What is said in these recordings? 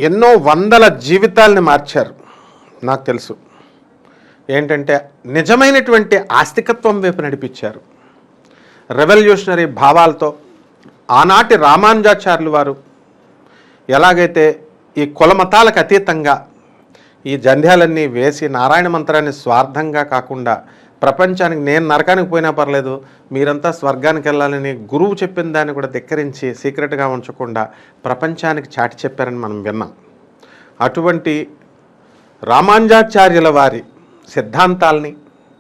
ఎన్నో వందల జీవితాలని మార్చారు. నాకు తెలుసు ఏంటంటే నిజమైనటువంటి ఆస్తికత్వం వైపు నడిపించారు. రెవల్యూషనరీ భావాలతో ఆనాటి రామానుజాచార్యులు వారు ఎలాగైతే ఈ కుల మతాలకు అతీతంగా ఈ జంధ్యాలన్నీ వేసి నారాయణ మంత్రాన్ని స్వార్థంగా కాకుండా ప్రపంచానికి నేను నరకానికి పోయినా పర్లేదు మీరంతా స్వర్గానికి వెళ్ళాలని గురువు చెప్పిన దాన్ని కూడా ధిక్కరించి సీక్రెట్గా ఉంచకుండా ప్రపంచానికి చాటి చెప్పారని మనం విన్నాం. అటువంటి రామానుజాచార్యుల వారి సిద్ధాంతాలని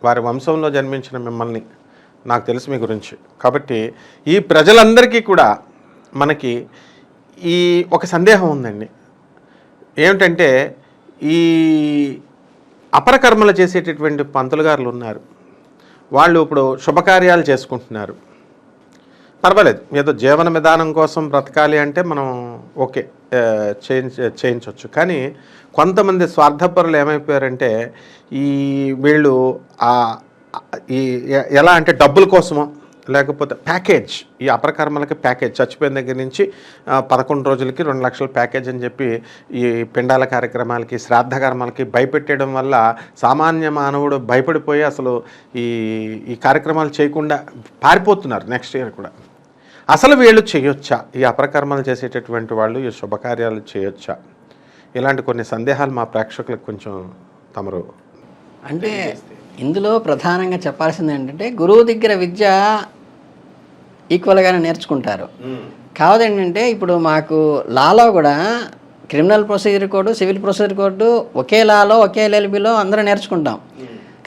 వారి వంశంలో జన్మించిన మిమ్మల్ని నాకు తెలుసు మీ గురించి. కాబట్టి ఈ ప్రజలందరికీ కూడా మనకి ఈ ఒక సందేహం ఉందండి. ఏమిటంటే ఈ అపరకర్మలు చేసేటటువంటి పంతులు గారులు ఉన్నారు. వాళ్ళు ఇప్పుడు శుభకార్యాలు చేసుకుంటున్నారు, పర్వాలేదు, ఏదో జీవన విధానం కోసం బ్రతకాలి అంటే మనం ఓకే చేయించవచ్చు. కానీ కొంతమంది స్వార్థపరులు ఏమైపోయారంటే ఈ వీళ్ళు ఈ ఎలా అంటే డబ్బుల కోసమో లేకపోతే ప్యాకేజ్, ఈ అపరకర్మలకి ప్యాకేజ్, చచ్చిపోయిన దగ్గర నుంచి 11 రోజులకి 2 లక్షల ప్యాకేజ్ అని చెప్పి ఈ పిండాల కార్యక్రమాలకి శ్రాద్ధ కర్మలకి భయపెట్టడం వల్ల సామాన్య మానవుడు భయపడిపోయి అసలు ఈ కార్యక్రమాలు చేయకుండా పారిపోతున్నారు నెక్స్ట్ ఇయర్ కూడా. అసలు వీళ్ళు చేయొచ్చా, ఈ అపరకర్మలు చేసేటటువంటి వాళ్ళు ఈ శుభకార్యాలు చేయొచ్చా? ఇలాంటి కొన్ని సందేహాలు మా ప్రేక్షకులకు కొంచెం తమరు అంటే ఇందులో ప్రధానంగా చెప్పాల్సింది ఏంటంటే గురువు దగ్గర విద్య ఈక్వల్గానే నేర్చుకుంటారు. కావదేంటంటే ఇప్పుడు మాకు లాలో కూడా criminal procedure code, civil procedure code ఒకే లాలో ఒకే ఎల్ఎల్బిలో అందరూ నేర్చుకుంటాం.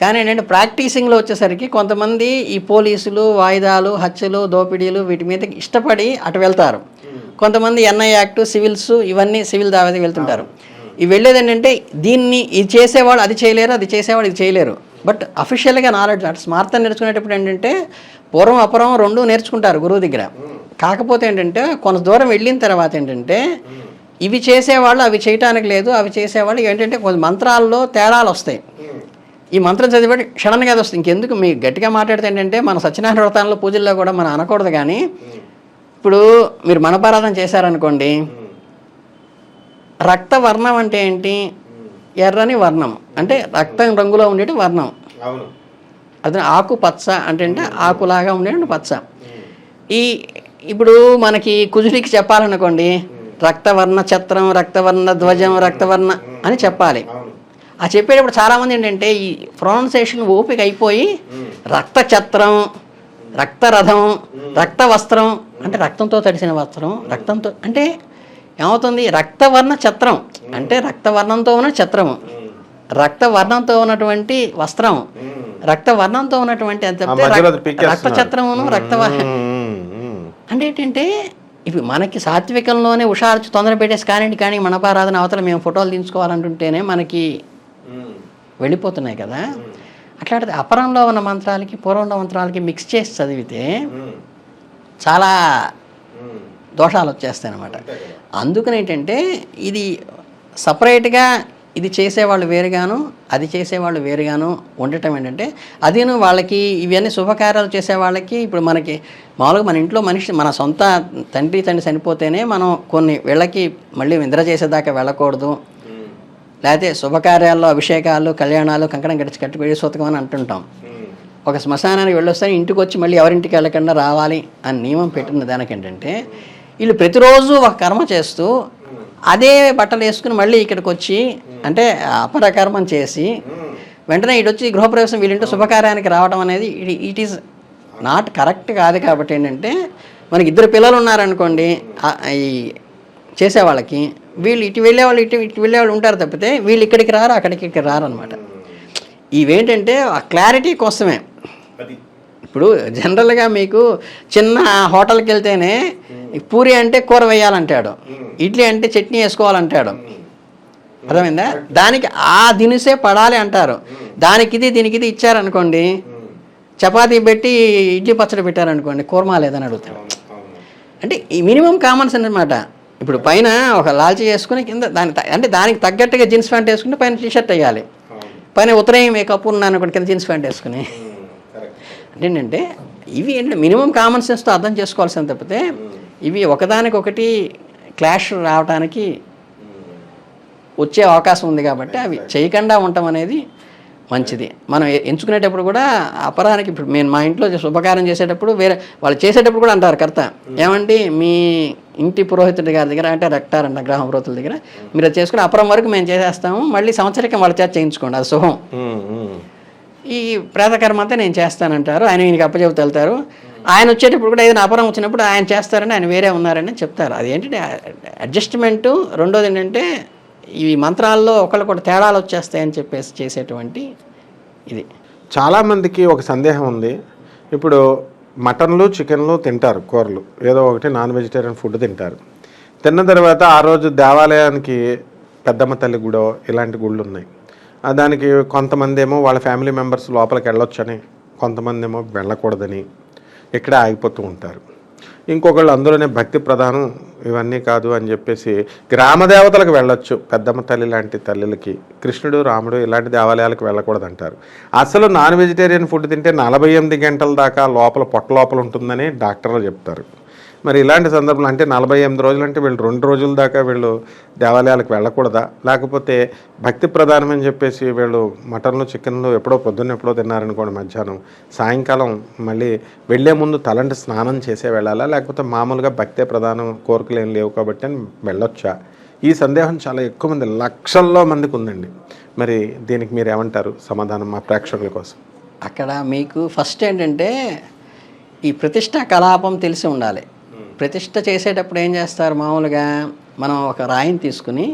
కానీ ఏంటంటే ప్రాక్టీసింగ్లో వచ్చేసరికి కొంతమంది ఈ పోలీసులు, వాయిదాలు, హత్యలు, దోపిడీలు వీటి మీద ఇష్టపడి అటు వెళ్తారు. కొంతమంది ఎన్ఐ యాక్ట్, సివిల్స్ ఇవన్నీ సివిల్ దావేది వెళ్తుంటారు. ఇవి వెళ్ళేది ఏంటంటే దీన్ని ఇది చేసేవాడు అది చేయలేరు, అది చేసేవాడు ఇది చేయలేరు. బట్ అఫీషియల్గా నాలెడ్జ్ అటు స్మార్తం నేర్చుకునేటప్పుడు ఏంటంటే పూర్వం అపురం రెండు నేర్చుకుంటారు గురువు దగ్గర. కాకపోతే ఏంటంటే కొంత దూరం వెళ్ళిన తర్వాత ఏంటంటే ఇవి చేసేవాళ్ళు అవి చేయటానికి లేదు, అవి చేసేవాళ్ళు ఏంటంటే కొంత మంత్రాల్లో తేడాలు వస్తాయి. ఈ మంత్రం చదివి క్షణంగా అది వస్తుంది. ఇంకెందుకు మీ గట్టిగా మాట్లాడితే ఏంటంటే మన సత్యనారాయణ వ్రతాల్లో పూజల్లో కూడా మనం అనకూడదు. కానీ ఇప్పుడు మీరు మనపారాధన చేశారనుకోండి, రక్తవర్ణం అంటే ఏంటి? ఎర్రని వర్ణం అంటే రక్తం రంగులో ఉండేటి వర్ణం. అదే ఆకు పచ్చ అంటే ఆకులాగా ఉండేటి పచ్చ. ఇప్పుడు మనకి కుజుడికి చెప్పాలనుకోండి, రక్తవర్ణ ఛత్రం, రక్తవర్ణ ధ్వజం, రక్తవర్ణ అని చెప్పాలి. ఆ చెప్పేటప్పుడు చాలామంది ఏంటంటే ఈ ప్రొనౌన్సియేషన్ ఓపిక అయిపోయి రక్త ఛత్రం, రక్తరథం, రక్త వస్త్రం అంటే రక్తంతో తడిసిన వస్త్రం, రక్తంతో అంటే ఏమవుతుంది? రక్తవర్ణ ఛత్రం అంటే రక్తవర్ణంతో ఉన్న ఛత్రము, రక్తవర్ణంతో ఉన్నటువంటి వస్త్రం, రక్తవర్ణంతో ఉన్నటువంటి రక్త ఛత్రమును రక్తవర్ణ అంటే ఏంటంటే ఇవి మనకి సాత్వికంలోనే ఉషార్చి తొందర పెట్టేసి కానీ మనపారాధన అవతల మేము ఫోటోలు తీసుకోవాలంటుంటేనే మనకి వెళ్ళిపోతున్నాయి కదా. అట్లాంటిది అపరంలో ఉన్న మంత్రాలకి పూర్వంలో మంత్రాలకి మిక్స్ చేసి చదివితే చాలా దోషాలు వచ్చేస్తాయి అన్నమాట. అందుకని ఏంటంటే ఇది సపరేట్గా ఇది చేసేవాళ్ళు వేరుగాను అది చేసేవాళ్ళు వేరుగాను ఉండటం ఏంటంటే అదేను వాళ్ళకి ఇవన్నీ శుభకార్యాలు చేసే వాళ్ళకి ఇప్పుడు మనకి మామూలుగా మన ఇంట్లో మనిషి మన సొంత తండ్రి చనిపోతేనే మనం కొన్ని వీళ్ళకి మళ్ళీ నిద్ర చేసేదాకా వెళ్ళకూడదు, లేకపోతే శుభకార్యాల్లో అభిషేకాలు, కళ్యాణాలు, కంకణం కట్టి పెళ్లి సూతకం అని అంటుంటాం. ఒక శ్మశానానికి వెళ్ళొస్తే ఇంటికి వచ్చి మళ్ళీ ఎవరింటికి వెళ్ళకుండా రావాలి అని నియమం పెట్టిన దానికి ఏంటంటే వీళ్ళు ప్రతిరోజు ఒక కర్మ చేస్తూ అదే బట్టలు వేసుకుని మళ్ళీ ఇక్కడికి వచ్చి అంటే అపరకర్మం చేసి వెంటనే ఇటు వచ్చి గృహప్రవేశం వీళ్ళంటూ శుభకార్యానికి రావడం అనేది ఇట్ ఈజ్ నాట్ కరెక్ట్ కాదు. కాబట్టి ఏంటంటే మనకి 2 పిల్లలు ఉన్నారనుకోండి, ఈ చేసేవాళ్ళకి వీళ్ళు ఇటు వెళ్ళేవాళ్ళు ఇటు వెళ్ళేవాళ్ళు ఉంటారు తప్పితే వీళ్ళు ఇక్కడికి రారు అక్కడికి రారు అనమాట. ఇవేంటంటే ఆ క్లారిటీ కోసమే. ఇప్పుడు జనరల్గా మీకు చిన్న హోటల్కి వెళ్తేనే పూరి అంటే కూర వేయాలంటాడు, ఇడ్లీ అంటే చట్నీ వేసుకోవాలంటాడు, అర్థమైందా? దానికి ఆ దినుసే పడాలి అంటారు. దీనికి ఇది ఇచ్చారనుకోండి, చపాతీ పెట్టి ఇడ్లీ పచ్చడి పెట్టారనుకోండి, కూరమా లేదని అడుగుతాడు. అంటే ఈ మినిమం కామన్ సెన్స్ అనమాట. ఇప్పుడు పైన ఒక లాల్చీ వేసుకుని కింద దానికి తగ్గట్టుగా జీన్స్ ప్యాంట్ వేసుకుంటే పైన టీషర్ట్ వేయాలి, పైన ఉత్తరం మేకప్ ఉన్నాను అనుకోండి కింద జీన్స్ ప్యాంట్ వేసుకుని. ఏంటంటే ఇవి ఏంటంటే మినిమం కామన్ సెన్స్తో అర్థం చేసుకోవాల్సింది తప్పితే ఇవి ఒకదానికొకటి క్లాష్ రావడానికి వచ్చే అవకాశం ఉంది కాబట్టి అవి చేయకుండా ఉండటం అనేది మంచిది. మనం ఎంచుకునేటప్పుడు కూడా అపరానికి ఇప్పుడు నేను మా ఇంట్లో శుభకార్యం చేసేటప్పుడు వేరే వాళ్ళు చేసేటప్పుడు కూడా అంటారు కర్త, ఏమంటే మీ ఇంటి పురోహితుడి గారి దగ్గర అంటే రెక్టార్ అంట గ్రామ పురోహితుల దగ్గర మీరు అది చేసుకుని అపరం వరకు మేము చేసేస్తాము, మళ్ళీ సంవత్సరికం వాళ్ళ చేత చేయించుకోండి, అది శుభం. ఈ ప్రేతకర్మ అంతా నేను చేస్తానంటారు, ఆయన ఈయనకి అప్పచెబుతూ వెళ్తారు. ఆయన వచ్చేటప్పుడు కూడా ఏదైనా అపరం వచ్చినప్పుడు ఆయన చేస్తారని ఆయన వేరే ఉన్నారని చెప్తారు. అది ఏంటంటే అడ్జస్ట్మెంటు. రెండోది ఏంటంటే ఈ మంత్రాల్లో ఒకళ్ళకొకటి తేడాలు వచ్చేస్తాయని చెప్పేసి చేసేటువంటి ఇది. చాలామందికి ఒక సందేహం ఉంది. ఇప్పుడు మటన్లు చికెన్లు తింటారు, కూరలు ఏదో ఒకటి నాన్ వెజిటేరియన్ ఫుడ్ తింటారు. తిన్న తర్వాత ఆ రోజు దేవాలయానికి పెద్దమ్మ తల్లి గుడో ఇలాంటి గుళ్ళు ఉన్నాయి. దానికి కొంతమంది ఏమో వాళ్ళ ఫ్యామిలీ మెంబర్స్ లోపలికి వెళ్ళొచ్చని, కొంతమంది ఏమో వెళ్ళకూడదని ఇక్కడే ఆగిపోతూ ఉంటారు. ఇంకొకళ్ళు అందులోనే భక్తి ప్రధానం ఇవన్నీ కాదు అని చెప్పేసి గ్రామ దేవతలకు వెళ్ళొచ్చు, పెద్దమ్మ తల్లి లాంటి తల్లులకి, కృష్ణుడు రాముడు ఇలాంటి దేవాలయాలకు వెళ్ళకూడదు అంటారు. అసలు నాన్ వెజిటేరియన్ ఫుడ్ తింటే 48 గంటల దాకా పొట్ట లోపల ఉంటుందని డాక్టర్లు చెప్తారు. మరి ఇలాంటి సందర్భంలో అంటే 48 రోజులు అంటే వీళ్ళు 2 రోజుల దాకా వీళ్ళు దేవాలయాలకు వెళ్ళకూడదా? లేకపోతే భక్తి ప్రధానం అని చెప్పేసి వీళ్ళు మటన్లు చికెన్లు ఎప్పుడో పొద్దున్న ఎప్పుడో తిన్నారనుకోండి మధ్యాహ్నం, సాయంకాలం మళ్ళీ వెళ్లే ముందు తలంటి స్నానం చేసే వెళ్ళాలా? లేకపోతే మామూలుగా భక్తే ప్రధానం కోరికలు ఏం లేవు కాబట్టి అని వెళ్ళొచ్చా? ఈ సందేహం చాలా ఎక్కువ మంది, లక్షల్లో మందికి ఉందండి. మరి దీనికి మీరు ఏమంటారు సమాధానం మా ప్రేక్షకుల కోసం? అక్కడ మీకు ఫస్ట్ ఏంటంటే ఈ ప్రతిష్ట కలాపం తెలిసి ఉండాలి. ప్రతిష్ట చేసేటప్పుడు ఏం చేస్తారు, మామూలుగా మనం ఒక రాయిని తీసుకుని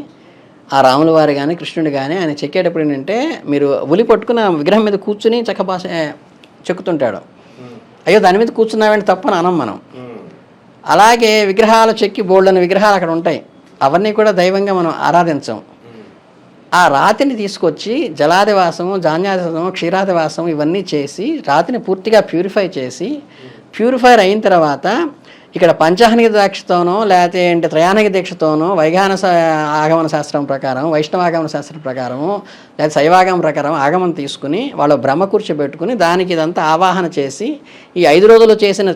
ఆ రాముల వారి కానీ కృష్ణుడు కానీ ఆయన చెక్కేటప్పుడు ఏంటంటే మీరు ఉలి పట్టుకుని విగ్రహం మీద కూర్చుని చక్కబాస చెక్కుతుంటాడు. అయ్యో దాని మీద కూర్చున్నామని తప్పని అనం మనం. అలాగే విగ్రహాలు చెక్కి బోల్డని విగ్రహాలు అక్కడ ఉంటాయి, అవన్నీ కూడా దైవంగా మనం ఆరాధించం. ఆ రాతిని తీసుకొచ్చి జలాదివాసము, ధాన్యాదివాసము, క్షీరాదివాసము ఇవన్నీ చేసి రాతిని పూర్తిగా ప్యూరిఫైర్ అయిన తర్వాత ఇక్కడ పంచాహనిక దీక్షతోనో లేకపోతే ఏంటి త్రయాణిక దీక్షతోనో వైఘాన ఆగమన శాస్త్రం ప్రకారం, వైష్ణవాగమన శాస్త్రం ప్రకారము లేదా శైవాగమన ప్రకారం ఆగమనం తీసుకుని వాళ్ళు బ్రహ్మ కూర్చోబెట్టుకుని దానికి ఇదంతా ఆవాహన చేసి ఈ 5 రోజులు చేసిన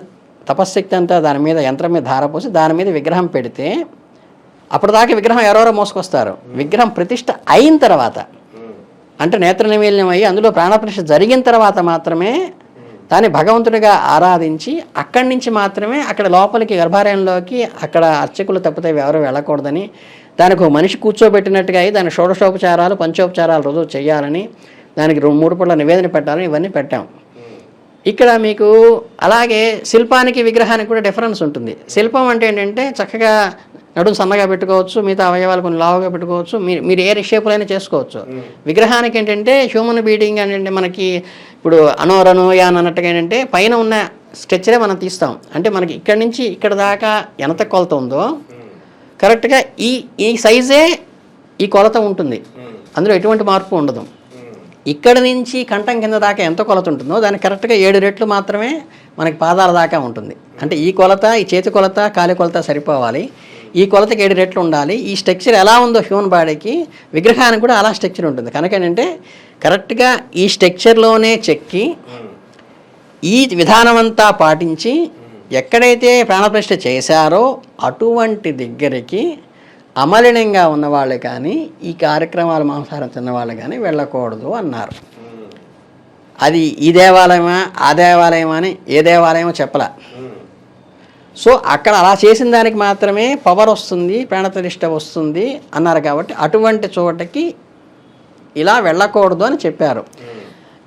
తపశ్శక్తి అంతా దాని మీద యంత్రం మీద ధారపోసి దాని మీద విగ్రహం పెడితే అప్పటిదాకా విగ్రహం ఎవరెవరో మోసుకొస్తారు. విగ్రహం ప్రతిష్ట అయిన తర్వాత అంటే నేత్ర నిమీలనం అయ్యి అందులో ప్రాణప్రతిష్ఠ జరిగిన తర్వాత మాత్రమే దాన్ని భగవంతుడిగా ఆరాధించి అక్కడి నుంచి మాత్రమే అక్కడ లోపలికి గర్భాలయంలోకి అక్కడ అర్చకులు తప్పితే ఎవరు వెళ్ళకూడదని, దానికి ఒక మనిషి కూర్చోబెట్టినట్టుగా అయ్యి దాని షోడశోపచారాలు పంచోపచారాలు రోజు చేయాలని, దానికి 3 పూట్ల నివేదన పెట్టాలని ఇవన్నీ పెట్టాం. ఇక్కడ మీకు అలాగే శిల్పానికి విగ్రహానికి కూడా డిఫరెన్స్ ఉంటుంది. శిల్పం అంటే ఏంటంటే చక్కగా నడుము సన్నగా పెట్టుకోవచ్చు, మిగతా అవయవాలు కొన్ని లావుగా పెట్టుకోవచ్చు, మీరు ఏ షేపులో అయినా చేసుకోవచ్చు. విగ్రహానికి ఏంటంటే హ్యూమన్ బీడింగ్ అంటే మనకి ఇప్పుడు అనోరనోయాన్ అన్నట్టుగా ఏంటంటే పైన ఉన్న స్ట్రక్చరే మనం తీస్తాం. అంటే మనకి ఇక్కడి నుంచి ఇక్కడ దాకా ఎంత కొలత ఉందో కరెక్ట్గా ఈ సైజే ఈ కొలత ఉంటుంది, అందులో ఎటువంటి మార్పు ఉండదు. ఇక్కడ నుంచి కంఠం కింద దాకా ఎంత కొలత ఉంటుందో దానికి కరెక్ట్గా 7 రెట్లు మాత్రమే మనకి పాదాల దాకా ఉంటుంది. అంటే ఈ కొలత, ఈ చేతి కొలత, కాలి కొలత సరిపోవాలి. ఈ కొలతకి 7 రెట్లు ఉండాలి. ఈ స్ట్రక్చర్ ఎలా ఉందో హ్యూమన్ బాడీకి విగ్రహానికి కూడా అలా స్ట్రక్చర్ ఉంటుంది. కనుక ఏంటంటే కరెక్ట్గా ఈ స్ట్రక్చర్లోనే చెక్కి ఈ విధానం అంతా పాటించి ఎక్కడైతే ప్రాణప్రతిష్ఠ చేశారో అటువంటి దగ్గరికి అమలినంగా ఉన్నవాళ్ళు కానీ ఈ కార్యక్రమాలు మాంసాహారం తిన్నవాళ్ళు కానీ వెళ్ళకూడదు అన్నారు. అది ఈ దేవాలయమా ఆ దేవాలయమా అని ఏ దేవాలయమో చెప్పలే. సో అక్కడ అలా చేసిన దానికి మాత్రమే పవర్ వస్తుంది, ప్రాణప్రతిష్ఠ వస్తుంది అన్నారు. కాబట్టి అటువంటి చోటకి ఇలా వెళ్ళకూడదు అని చెప్పారు.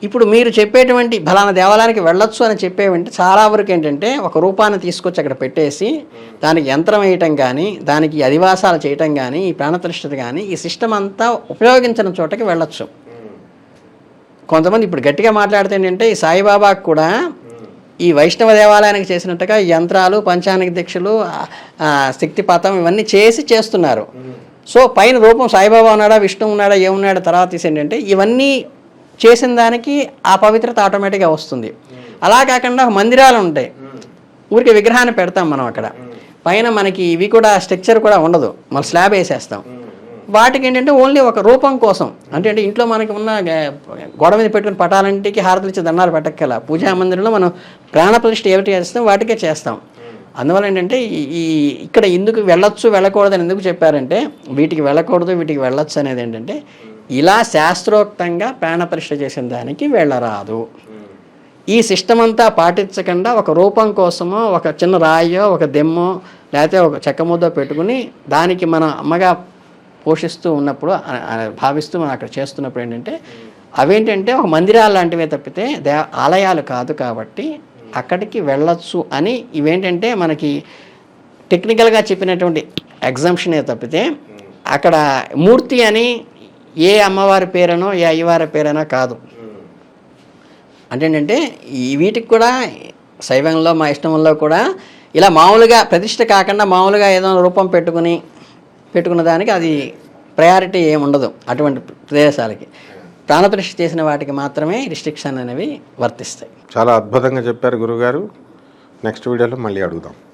ఇప్పుడు మీరు చెప్పేటువంటి ఫలానా దేవాలయానికి వెళ్ళొచ్చు అని చెప్పేవంటే చాలా వరకు ఏంటంటే ఒక రూపాన్ని తీసుకొచ్చి అక్కడ పెట్టేసి దానికి యంత్రం వేయటం కానీ, దానికి అధివాసాలు చేయటం కానీ, ఈ ప్రాణప్రతిష్ఠత కానీ ఈ సిస్టమ్ అంతా ఉపయోగించిన చోటకి వెళ్ళొచ్చు. కొంతమంది ఇప్పుడు గట్టిగా మాట్లాడితే ఏంటంటే ఈ సాయిబాబాకు కూడా ఈ వైష్ణవ దేవాలయానికి చేసినట్టుగా యంత్రాలు, పంచాంగిక దీక్షలు, శక్తిపాతం ఇవన్నీ చేస్తున్నారు. సో పైన రూపం సాయిబాబా ఉన్నాడా, విష్ణు ఉన్నాడా, ఏమున్నాడా తర్వాత తీసి ఏంటంటే ఇవన్నీ చేసిన దానికి ఆ పవిత్రత ఆటోమేటిక్గా వస్తుంది. అలా కాకుండా మందిరాలు ఉంటాయి, ఊరికి విగ్రహాన్ని పెడతాం మనం అక్కడ, పైన మనకి ఇవి కూడా స్ట్రక్చర్ కూడా ఉండదు, మన స్లాబ్ వేసేస్తాం. వాటికి ఏంటంటే ఓన్లీ ఒక రూపం కోసం, అంటే ఇంట్లో మనకి ఉన్న గోడ మీద పెట్టుకుని పటాలంటికి హారతులు ఇచ్చి దండాలు పెట్టక్కల పూజా మందిరంలో మనం ప్రాణప్రతిష్ఠ ఏమిటి చేస్తాం వాటికే చేస్తాం. అందువల్ల ఏంటంటే ఇక్కడ ఎందుకు వెళ్ళొచ్చు వెళ్ళకూడదని ఎందుకు చెప్పారంటే వీటికి వెళ్ళకూడదు వీటికి వెళ్ళొచ్చు అనేది ఏంటంటే ఇలా శాస్త్రోక్తంగా ప్రాణప్రతిష్ఠ చేసిన దానికి వెళ్ళరాదు. ఈ సిస్టమ్ అంతా పాటించకుండా ఒక రూపం కోసమో ఒక చిన్న రాయో ఒక దెమ్మో లేకపోతే ఒక చెక్క ముద్ద పెట్టుకుని దానికి మనం అమ్మగా పోషిస్తూ ఉన్నప్పుడు భావిస్తూ మనం అక్కడ చేస్తున్నప్పుడు ఏంటంటే అవేంటంటే ఒక మందిరాలు లాంటివే తప్పితే ఆలయాలు కాదు. కాబట్టి అక్కడికి వెళ్ళొచ్చు అని ఇవేంటంటే మనకి టెక్నికల్గా చెప్పినటువంటి ఎగ్జంప్షనే తప్పితే అక్కడ మూర్తి అని ఏ అమ్మవారి పేరనో ఏ అయ్యవారి పేరనో కాదు. అంటే ఏంటంటే వీటికి కూడా శైవంలో మా ఇష్టంలో కూడా ఇలా మామూలుగా ప్రతిష్ఠ కాకుండా మామూలుగా ఏదో రూపం పెట్టుకున్న దానికి అది ప్రయారిటీ ఏమి ఉండదు. అటువంటి ప్రదేశాలకి ప్రాణప్రతిష్ఠ చేసిన వాటికి మాత్రమే రిస్ట్రిక్షన్ అనేవి వర్తిస్తాయి. చాలా అద్భుతంగా చెప్పారు గురుగారు. నెక్స్ట్ వీడియోలో మళ్ళీ అడుగుదాం.